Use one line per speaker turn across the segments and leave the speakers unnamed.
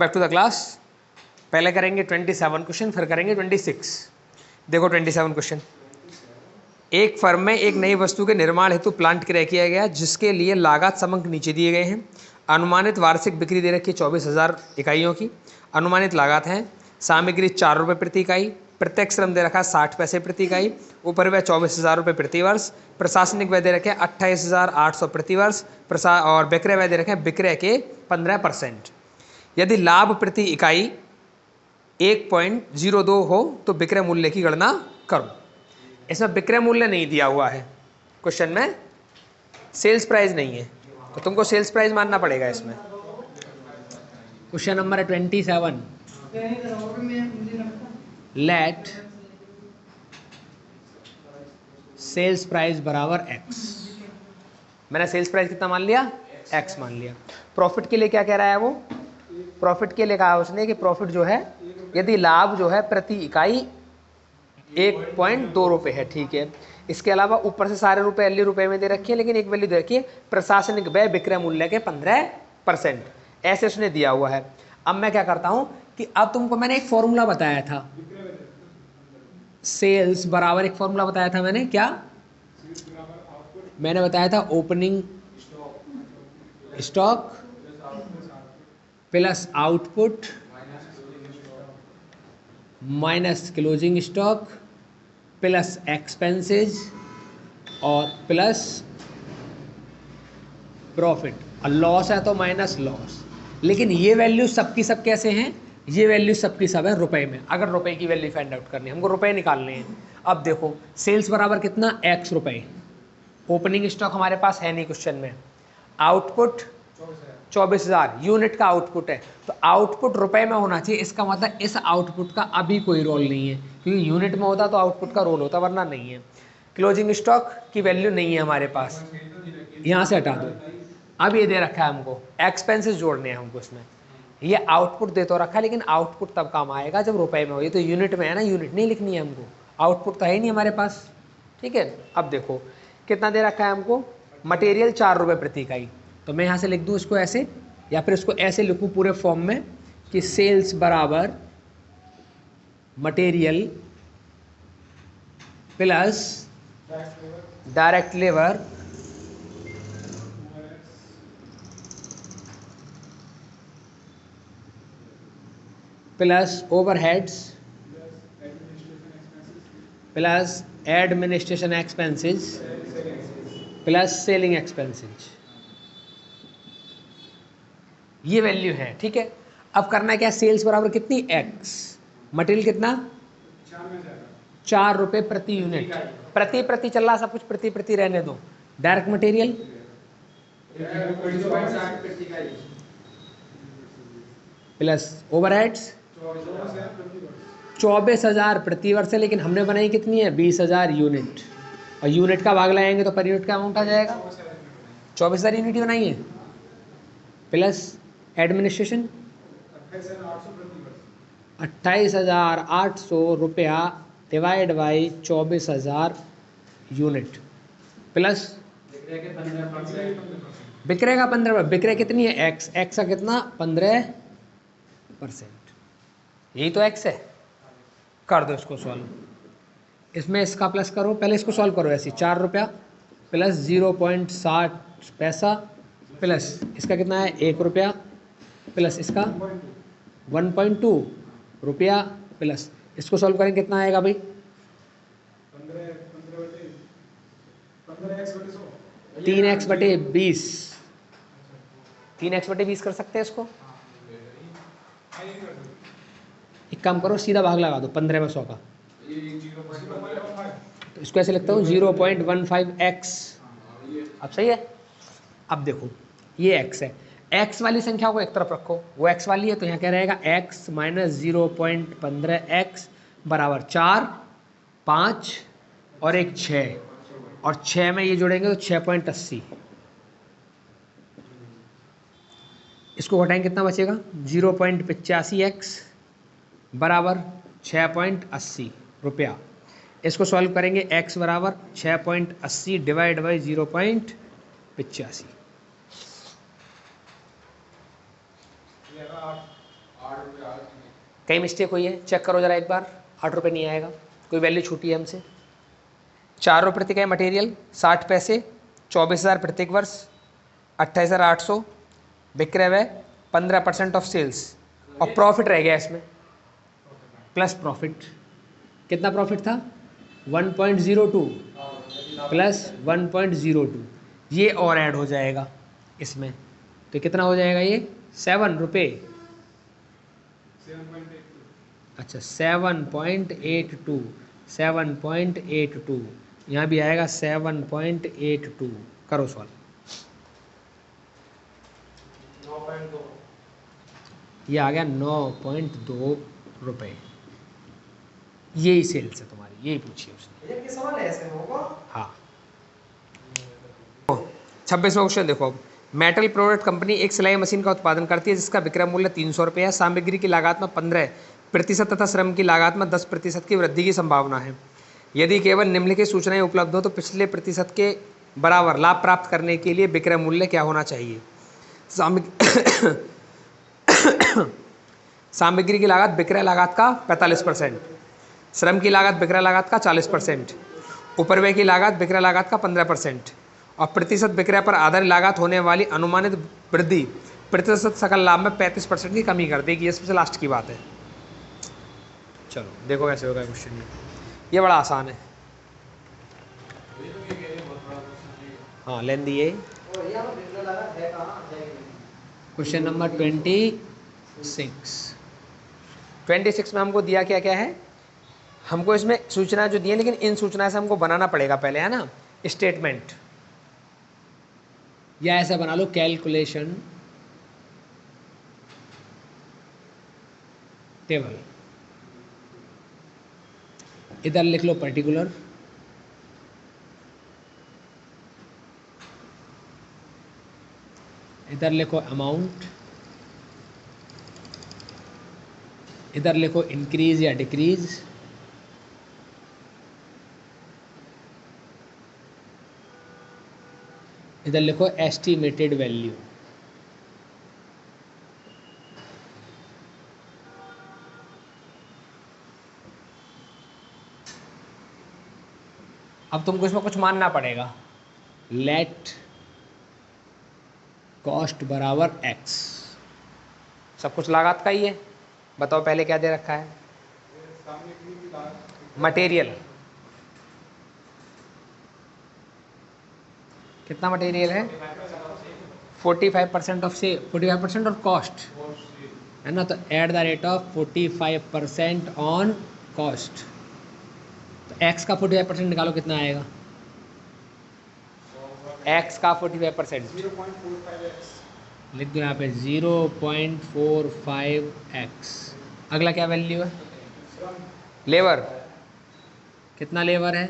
Back to the class. पहले करेंगे 27 question, फिर करेंगे 26। देखो 27 क्वेश्चन। एक फर्म में एक नई वस्तु के निर्माण हेतु प्लांट क्रय किया गया जिसके लिए लागत समंक नीचे दिए गए हैं। अनुमानित वार्षिक बिक्री दे रखी है 24,000 इकाइयों की। अनुमानित लागत है सामग्री 4 रुपये प्रति इकाई, प्रत्यक्ष श्रम दे रखा है 60 पैसे प्रति इकाई, ऊपर व्यय 24,000 रुपये प्रति वर्ष, प्रशासनिक व्यय दे रखे हैं 28,800 प्रति वर्ष, और विक्रय व्यय दे रखे हैं विक्रय के 15%। यदि लाभ प्रति इकाई 1.02 हो तो विक्रय मूल्य की गणना करो। इसमें विक्रय मूल्य नहीं दिया हुआ है क्वेश्चन में, सेल्स प्राइस नहीं है, तो तुमको सेल्स प्राइस मानना पड़ेगा इसमें। क्वेश्चन नंबर है 27। लेट सेल्स प्राइस बराबर x। मैंने सेल्स प्राइस कितना मान लिया? x मान लिया। प्रॉफिट के लिए क्या कह रहा है वो? प्रॉफिट के लिए कहा उसने कि प्रॉफिट जो है यदि लाभ जो है प्रति इकाई 1.2 रुपये है, ठीक है। इसके अलावा ऊपर से सारे रुपए वैल्यू रुपए में दे रखी है, लेकिन एक वैल्यू दे रखी है प्रशासनिक व्यय विक्रय मूल्य के 15%, ऐसे उसने दिया हुआ है। अब मैं क्या करता हूं कि अब तुमको मैंने एक फॉर्मूला बताया था, सेल्स बराबर एक फॉर्मूला बताया था मैंने, क्या मैंने बताया था? Opening stock plus output minus closing stock plus expenses और प्लस प्रॉफिट। और लॉस है तो माइनस लॉस। लेकिन ये वैल्यू सबकी सब कैसे हैं? ये वैल्यू सबकी सब है रुपए में। अगर रुपए की वैल्यू फाइंड आउट करनी है, हमको रुपए निकालने हैं। अब देखो सेल्स बराबर कितना? x रुपए। ओपनिंग स्टॉक हमारे पास है नहीं क्वेश्चन में। आउटपुट 24,000 यूनिट का आउटपुट है, तो आउटपुट रुपए में होना चाहिए। इसका मतलब इस आउटपुट का अभी कोई रोल नहीं है, क्योंकि यूनिट में होता तो आउटपुट का रोल होता, वरना नहीं है। क्लोजिंग स्टॉक की वैल्यू नहीं है हमारे पास, यहाँ से हटा दो। अब ये दे रखा है हमको, एक्सपेंसेस जोड़ने हैं हमको इसमें। ये आउटपुट दे तो रखा है, लेकिन आउटपुट तब काम आएगा जब रुपए में हो। ये तो यूनिट में है ना, यूनिट नहीं लिखनी है हमको, आउटपुट तो है ही नहीं हमारे पास, ठीक है। अब देखो कितना दे रखा है हमको? मटेरियल 4 रुपये प्रति इकाई। तो मैं यहाँ से लिख दूँ इसको ऐसे, या फिर इसको ऐसे लिखूँ पूरे फॉर्म में कि सेल्स बराबर material plus direct labour plus overheads plus administration expenses plus selling expenses. ये वैल्यू है, ठीक है। अब करना क्या? सेल्स बराबर कितनी? x। मटेरियल कितना? 4 रुपये प्रति यूनिट। प्रति प्रति चल रहा सब कुछ, प्रति प्रति रहने दो। डायरेक्ट मटेरियल प्लस ओवरहेड्स 24,000 प्रति वर्ष है, लेकिन हमने बनाई कितनी है? 20,000 यूनिट। और यूनिट का भाग लगाएंगे तो पर यूनिट का अमाउंट आ जाएगा। 24,000 यूनिट ही बनाई है, प्लस एडमिनिस्ट्रेशन 28,800 रुपया डिवाइड बाई 24,000 यूनिट, प्लस विक्रय का 15। विक्रय कितनी है? x। x का कितना? 15%। यही तो x है। कर दो इसको सॉल्व। इसमें इसका प्लस करो, पहले इसको सॉल्व करो ऐसे। 4 रुपया प्लस 0.60 पैसा प्लस इसका कितना है? 1 रुपया प्लस इसका 1.2 रुपया प्लस इसको सॉल्व करेंगे कितना आएगा भाई? 3x/20। 3x/20 कर सकते हैं इसको। एक काम करो, सीधा भाग लगा दो 15 में 100 का। तो इसको ऐसे लिखता हूँ 0.15x। अब सही है। अब देखो ये x है, x वाली संख्या को एक तरफ रखो, वो x वाली है, तो यहाँ क्या रहेगा? x माइनस 0.15x बराबर 4, 5 और एक 6, और 6 में ये जोड़ेंगे तो 6.80। इसको घटाएंगे कितना बचेगा? 0.85x बराबर 6.80 रुपया। इसको सॉल्व करेंगे, x बराबर 6.80 डिवाइड बाई 0.85। कहीं मिस्टेक हुई है, चेक करो जरा एक बार। 8 रुपये नहीं आएगा, कोई वैल्यू छूटी है हमसे। 4 रुपये प्रति इकाई मटेरियल, 60 पैसे, 24,000 प्रत्येक वर्ष, 28,800 विक्रय व्यय, 15% ऑफ सेल्स, और प्रॉफिट रह गया इसमें प्लस प्रॉफिट। कितना प्रॉफिट था? 1.02 प्लस 1.02, ये और ऐड हो जाएगा इसमें, तो कितना हो जाएगा ये? 7 रुपये। अच्छा 7.82, 7.82, यहाँ भी आएगा 7.82। करो सॉल्व।
9.2।
ये आ गया 9.2 रुपये। यही सेल्स है तुम्हारी, यही पूछी उसने।
ये सवाल ऐसे होगा।
हाँ 26वां क्वेश्चन देखो अब। मेटल प्रोडक्ट कंपनी एक सिलाई मशीन का उत्पादन करती है जिसका विक्रय मूल्य 300 रुपये है। सामग्री की लागत में 15% तथा श्रम की लागत में 10% की वृद्धि की संभावना है। यदि केवल निम्नलिखित सूचनाएं उपलब्ध हो तो पिछले प्रतिशत के बराबर लाभ प्राप्त करने के लिए विक्रय मूल्य क्या होना चाहिए? सामग्री की लागत विक्रय लागत का 45%, श्रम की लागत विक्रय लागत का 40%, उपरिव्यय की लागत विक्रय लागत का 15%, और प्रतिशत विक्रय पर आधारित लागत होने वाली अनुमानित वृद्धि प्रतिशत सकल लाभ में 35% की कमी कर देगी। ये सबसे लास्ट की बात है। चलो देखो कैसे होगा क्वेश्चन में, ये बड़ा आसान है। हाँ लेन दिए। क्वेश्चन नंबर 26 में हमको दिया क्या क्या है? हमको इसमें सूचना जो दी है, लेकिन इन सूचना से हमको बनाना पड़ेगा पहले, है ना, स्टेटमेंट, या ऐसा बना लो कैलकुलेशन टेबल। इधर लिख लो पर्टिकुलर, इधर लिखो अमाउंट, इधर लिखो इंक्रीज या डिक्रीज, इधर लिखो एस्टिमेटेड वैल्यू। अब तुमको इसमें कुछ मानना पड़ेगा। लेट कॉस्ट बराबर एक्स, सब कुछ लागत का ही है। बताओ पहले क्या दे रखा है? मटेरियल, कितना मटेरियल है? 45% ऑफ से 45% ऑफ कॉस्ट है ना, तो eight the rate of 45% on cost. तो एक्स का 45% निकालो, कितना आएगा? एक्स का 45% लिख दो यहाँ पे 0.45x। अगला क्या वैल्यू है? लेबर, कितना लेबर है?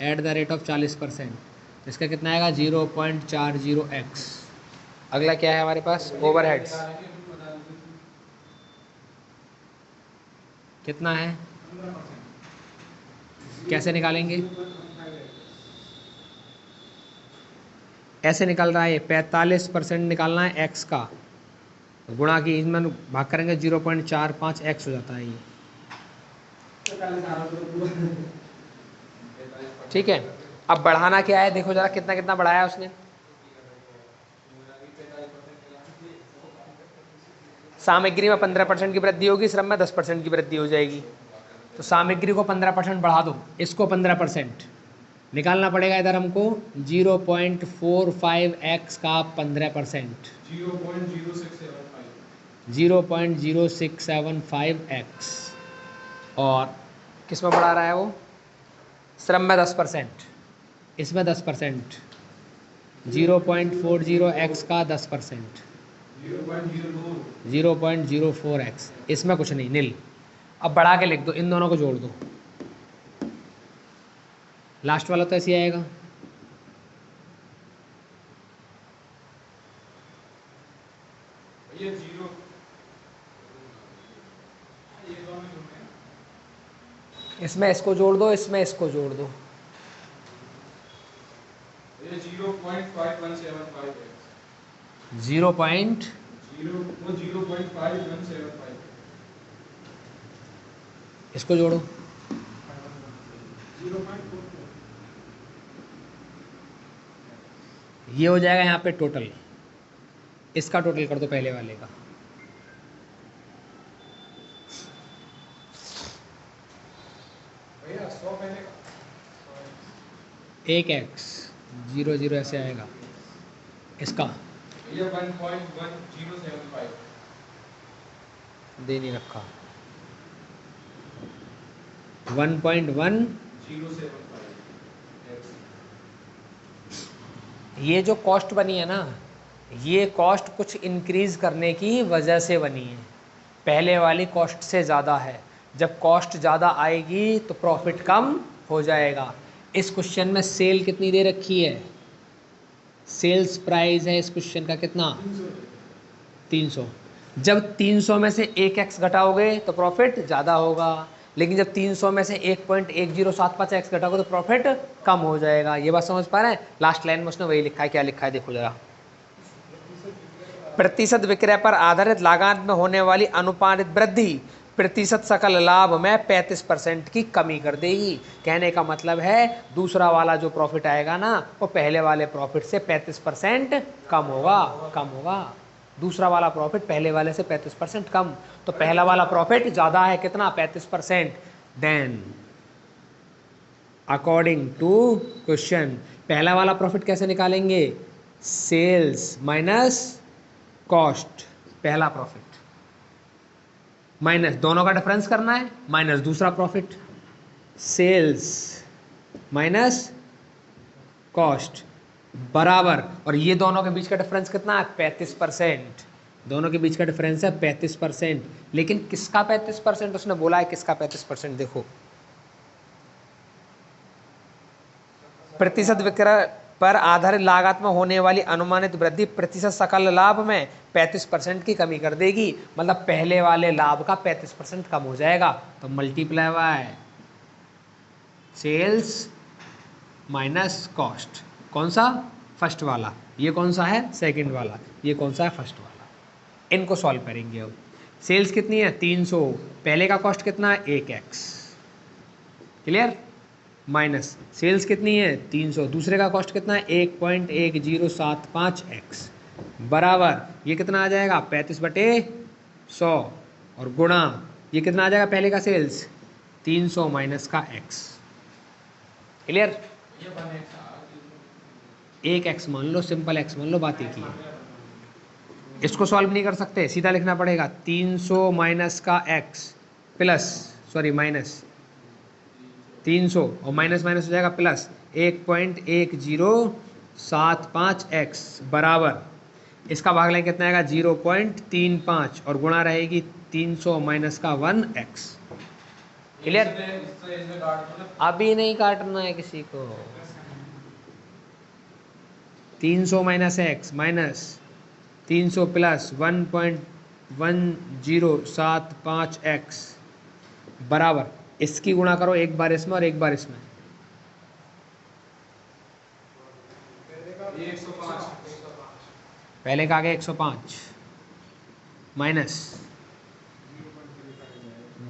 एट द रेट ऑफ 40%, इसका कितना आएगा? 0.40x। अगला क्या है हमारे पास? ओवरहेड्स, कितना है? कैसे निकालेंगे? ऐसे निकल रहा है, 45% निकालना है x का, गुणा की इसमें भाग करेंगे 0.45x हो जाता है ये। ठीक है, अब बढ़ाना क्या है? देखो जरा कितना कितना बढ़ाया उसने। सामग्री में 15% की वृद्धि होगी, श्रम में 10% की वृद्धि हो जाएगी। तो सामग्री को 15% बढ़ा दो, इसको 15% निकालना पड़ेगा। इधर हमको 0.45x का 15%, 0.0675x, और किस में बढ़ा रहा है वो? श्रम में 10%, इसमें 10%, 0.40x का 10%, 0.04x, इसमें कुछ नहीं, नील। अब बढ़ा के लिख दो, इन दोनों को जोड़ दो, लास्ट वाला तो ऐसे ही आएगा। इसमें इसको जोड़ दो, इसमें इसको जोड़ दो, 0.0517
0.5175।
इसको जोड़ो,
0.44।
ये हो जाएगा यहाँ पे टोटल, इसका टोटल कर दो पहले वाले का।
भैया 100 पहले का।
1x 0 0 ऐसे आएगा, इसका
भैया 1.1075।
दे नहीं रखा, 1.1।
075
ये जो कॉस्ट बनी है ना, ये कॉस्ट कुछ इंक्रीज करने की वजह से बनी है, पहले वाली कॉस्ट से ज़्यादा है। जब कॉस्ट ज़्यादा आएगी तो प्रॉफिट कम हो जाएगा। इस क्वेश्चन में सेल कितनी दे रखी है, सेल्स प्राइस है इस क्वेश्चन का कितना, 300। जब 300 में से 1x घटाओगे तो प्रॉफिट ज़्यादा होगा, लेकिन जब 300 में से 1.1075x घटाओगे तो प्रॉफिट कम हो जाएगा। ये बात समझ पा रहे हैं? लास्ट लाइन में उसने वही लिखा है, क्या लिखा है देखो जरा। प्रतिशत विक्रय पर आधारित लागत में होने वाली अनुपातिक वृद्धि प्रतिशत सकल लाभ में 35% की कमी कर देगी। कहने का मतलब है दूसरा वाला जो प्रॉफिट आएगा ना, वो पहले वाले प्रॉफिट से 35% कम होगा। दूसरा वाला प्रॉफिट पहले वाले से 35% कम, तो पहला वाला प्रॉफिट ज़्यादा है, कितना, 35%। देन अकॉर्डिंग टू क्वेश्चन पहला वाला प्रॉफिट कैसे निकालेंगे, सेल्स माइनस कॉस्ट, पहला प्रॉफिट माइनस दोनों का डिफरेंस करना है, माइनस दूसरा प्रॉफिट, सेल्स माइनस कॉस्ट बराबर, और ये दोनों के बीच का डिफरेंस कितना है, 35%। दोनों के बीच का डिफरेंस है 35%। लेकिन किसका 35%, उसने बोला है किसका 35%, देखो प्रतिशत विक्रय पर आधारित लागत में होने वाली अनुमानित वृद्धि प्रतिशत सकल लाभ में 35% की कमी कर देगी। मतलब पहले वाले लाभ का 35% कम हो जाएगा, तो multiply by sales minus cost. कौन सा, फर्स्ट वाला, ये कौन सा है, सेकंड वाला, ये कौन सा है, फर्स्ट वाला। इनको सॉल्व करेंगे अब। सेल्स कितनी है, 300, पहले का कॉस्ट कितना है, 1x, क्लियर, माइनस सेल्स कितनी है, 300, दूसरे का कॉस्ट कितना है, 1.1075x बराबर, ये कितना आ जाएगा, 35/100, और गुणा ये कितना आ जाएगा, पहले का सेल्स 300 माइनस का x, क्लियर। 1x मान लो, सिंपल x मान लो, बात एक ही है। इसको सॉल्व नहीं कर सकते, सीधा लिखना पड़ेगा 300 माइनस का x प्लस, सॉरी माइनस 300 और माइनस माइनस हो जाएगा प्लस 1.1075x बराबर, इसका भाग लेंगे कितना आएगा, 0.35, और गुणा रहेगी 300 माइनस का 1x, क्लियर। अभी नहीं काटना है किसी को। 300 minus x minus 300 plus 1.1075x बराबर, इसकी गुणा करो एक बार इसमें और एक बार इसमें,
105।
पहले का आ गया 105 माइनस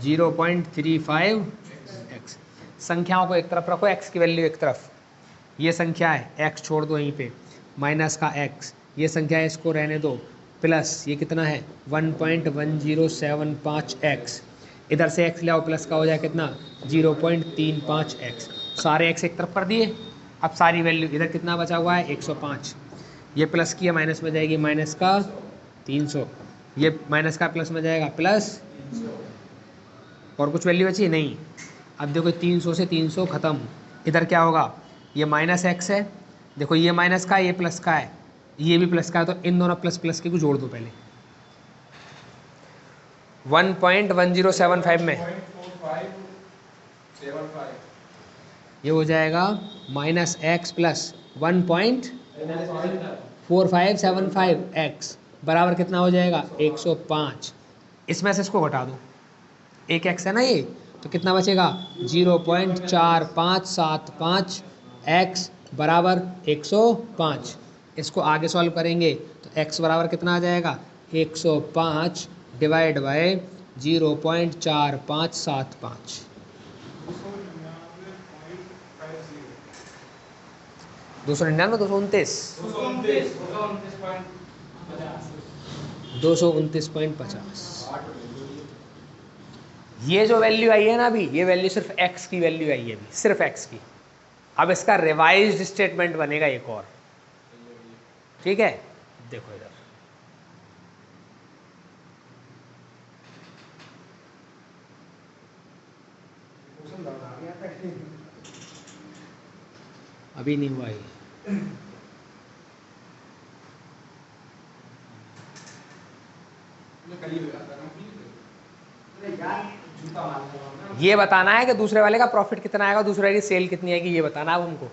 0.35x। संख्याओं को एक तरफ रखो, x की वैल्यू एक तरफ, ये संख्या है, x छोड़ दो यहीं पे, माइनस का x, ये संख्या है इसको रहने दो, प्लस ये कितना है 1.1075x, इधर से x ले आओ, प्लस का हो जाए कितना 0.35x, सारे x एक तरफ कर दिए। अब सारी वैल्यू इधर कितना बचा हुआ है 105, ये प्लस की है माइनस में जाएगी, माइनस का 300, ये माइनस का प्लस में जाएगा प्लस, और कुछ वैल्यू बची नहीं। अब देखो 300 से 300 खत्म, इधर क्या होगा, ये माइनस x है, देखो ये माइनस का है, ये प्लस का है, ये भी प्लस का है, तो इन दोनों प्लस प्लस के को जोड़ दो पहले। 1.1075 में
0.4575
ये हो जाएगा माइनस एक्स प्लस 1.4575x बराबर कितना हो जाएगा 105। इसमें से इसको घटा दो, एक x है ना ये, तो कितना बचेगा 0.4575x बराबर 105। इसको आगे सॉल्व करेंगे तो x बराबर कितना आ जाएगा 105 डिवाइड बाय 0.4575। 299 229 229.50। ये जो वैल्यू आई है ना अभी, ये वैल्यू सिर्फ x की वैल्यू आई है अभी, सिर्फ x की। अब इसका रिवाइज्ड स्टेटमेंट बनेगा एक और, ठीक है। देखो इधर अभी नहीं हुआ ये, ये बताना है कि दूसरे वाले का प्रॉफिट कितना आएगा, दूसरे वाले की सेल कितनी आएगी, ये बताना है अब हमको।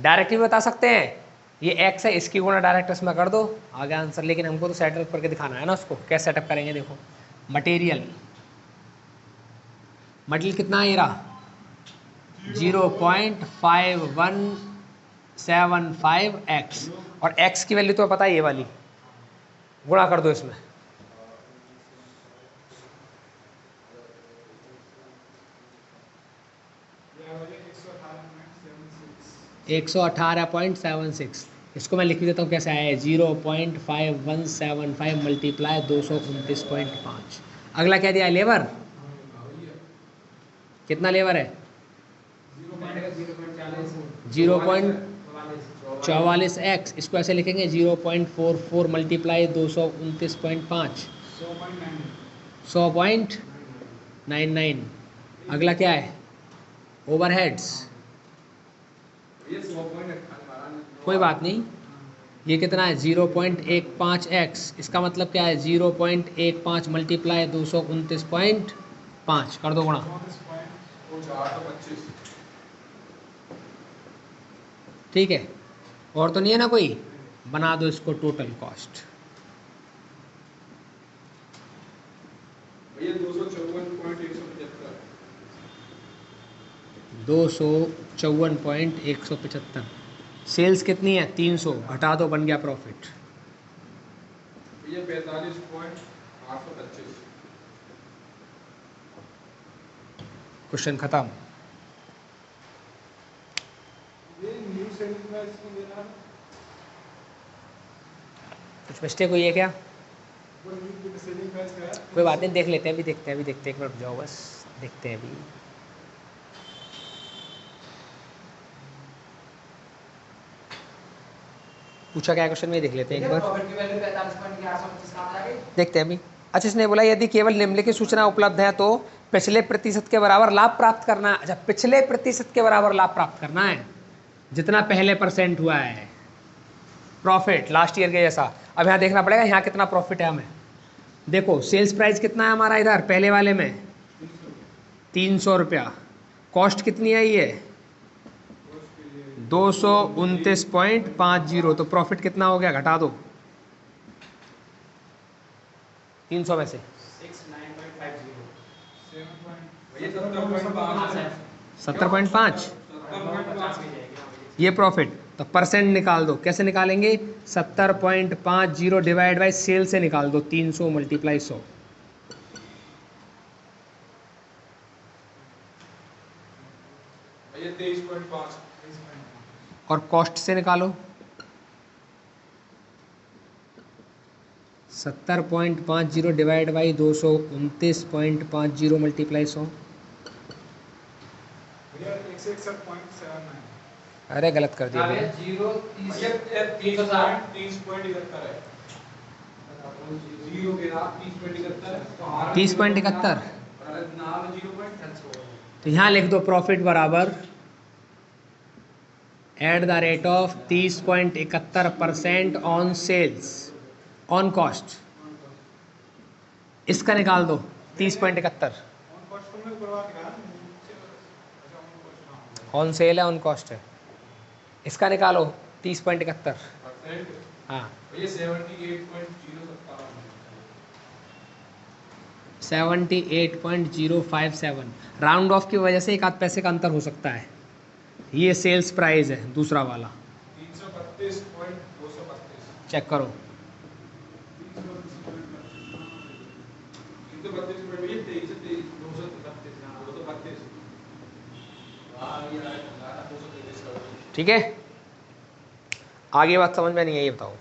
डायरेक्ट भी बता सकते हैं, ये x है, इसकी गुणा डायरेक्ट इसमें कर दो, आ गया आंसर। लेकिन हमको तो सेटअप करके दिखाना है ना उसको, कैसे सेटअप करेंगे। देखो मटेरियल कितना है, ये रहा 0.5175x, और x की वैल्यू तो पता है, ये वाली गुणा कर दो इसमें।
ये
118.76। इसको मैं लिख देता हूँ कैसे आया है, 0.5175 मल्टीप्लाई 229.5। अगला क्या दिया है, लेबर कितना लेबर है, 0.44x। इसको ऐसे लिखेंगे 0.44 मल्टीप्लाई 229.5, 100.99। अगला क्या है, ओवरहेड्स, कोई बात नहीं, ये कितना है 0.15x। इसका मतलब क्या है, 0.15 मल्टीप्लाई 229.5 कर दो गुणा। ठीक है, और तो नहीं है ना कोई, बना दो इसको टोटल कॉस्ट। 254.175। सेल्स कितनी है, 300, घटा दो, बन गया प्रॉफिट।
45.825।
क्वेश्चन खत्म।
ये न्यू सेलिंग प्राइस में देना है,
कुछ मिस्टेक हुई है क्या,
वो न्यू सेलिंग प्राइस का है।
कोई बात नहीं, देख लेते हैं अभी, देखते हैं अभी, देखते हैं, एक मिनट रुक जाओ बस, देखते हैं अभी। पूछा क्या क्वेश्चन में, देख लेते हैं एक बार, देखते हैं अभी। अच्छा, इसने बोला यदि केवल निम्नलिखित सूचना उपलब्ध है तो पिछले प्रतिशत के बराबर लाभ प्राप्त करना। अच्छा, पिछले प्रतिशत के बराबर लाभ प्राप्त करना है, जितना पहले परसेंट हुआ है प्रॉफिट लास्ट ईयर के जैसा। अब यहाँ देखना पड़ेगा यहाँ कितना प्रॉफिट है हमें। देखो सेल्स प्राइस कितना है हमारा इधर पहले वाले में, 300 रुपया। कॉस्ट कितनी आई है, 229.50। तो प्रॉफिट कितना हो गया, घटा दो 300 में से 70.5 ये प्रॉफिट। तो परसेंट निकाल दो, कैसे निकालेंगे, 70.50 डिवाइड बाई सेल से निकाल दो, 300 मल्टीप्लाई 100।
ये 23.5
और कॉस्ट से निकालो, 70.50 डिवाइड बाई 229.50 मल्टीप्लाई 100।
भैया 161.79।
अरे गलत कर दिया भैया, 30.71। तो यहाँ लिख दो प्रॉफिट बराबर at the rate of 30.71% on sales on cost. इसका निकाल दो 30.71, ऑन सेल है ऑन कॉस्ट है। इसका निकालो 30.71। हाँ 78.057। राउंड ऑफ की वजह से एक आध पैसे का अंतर हो सकता है। ये सेल्स प्राइस है, दूसरा वाला
332.232।
चेक करो।
तो 32 रुपए में 23 232 हाँ वो तो 32
ठीक है, आगे बात समझ में नहीं आई, बताओ।